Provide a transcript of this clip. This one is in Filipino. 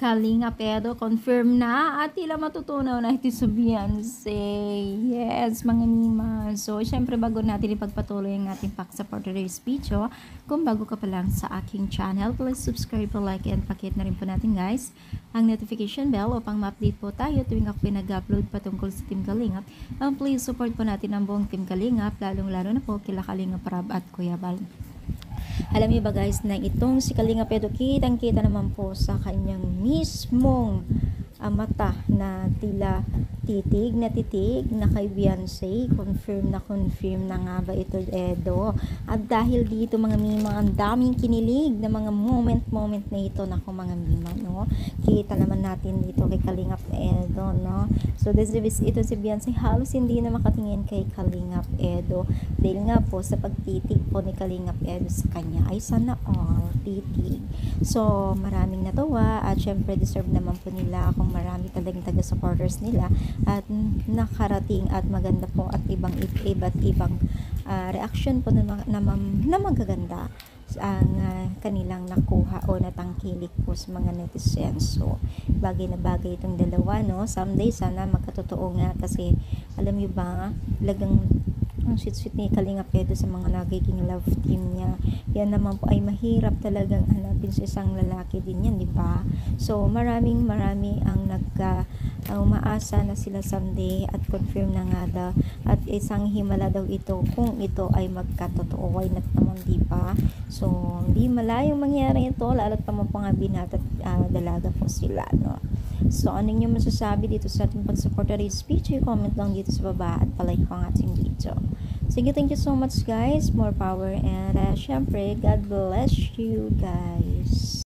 Kalinga pero confirm na at tila matutunaw na ito sa Beyonce. Yes, mga nima. So, syempre bago natin ipagpatuloy ang ating pack sa for today's video, kung bago ka pa lang sa aking channel, please subscribe, like, and pakit na rin po natin guys ang notification bell upang ma-update po tayo tuwing ako pinag-upload patungkol sa Team Kalingap. Please support po natin ang buong Team Kalingap, lalong-lalo na po kila Kalingap Rab at Kuya Bal. Alam niyo ba guys na itong si Kalinga Pedro kitang-kita naman po sa kanyang mismong mata na tila titig na kay Beyonce. Confirm na nga ba ito, Edo? At dahil dito mga mima, ang daming kinilig na mga moment na ito, nako mga mima, no? Kita naman natin dito kay Kalingap Edo, no? So ito si Beyonce halos hindi na makatingin kay Kalingap Edo dahil nga po sa pagtitig po ni Kalingap Edo sa kanya ay sana all titig. So maraming natuwa at syempre deserve naman po nila akong marami talagang taga-supporters nila at nakarating at maganda po at iba't ibang reaction po na magaganda ang kanilang nakuha o natangkilik po sa mga netizens. So bagay na bagay itong dalawa, no? Someday sana magkatotoo nga kasi alam niyo ba lagang ang sweet ni Kalinga Pedro sa mga nagiging love team niya. Yan naman po ay mahirap talagang hanapin sa isang lalaki din yan, di ba? So marami ang umaasa na sila someday at confirm na nga daw at isang himala daw ito kung ito ay magkatotoo. Why not naman, di ba? So hindi malayong mangyari ito lalo't pa mo pa nga binata at dalaga po sila, no? So ano nyo masasabi dito sa ating pag-support na speech? Comment lang dito sa baba at palike ko ang ating video. Sige, thank you so much guys. More power and syempre God bless you guys.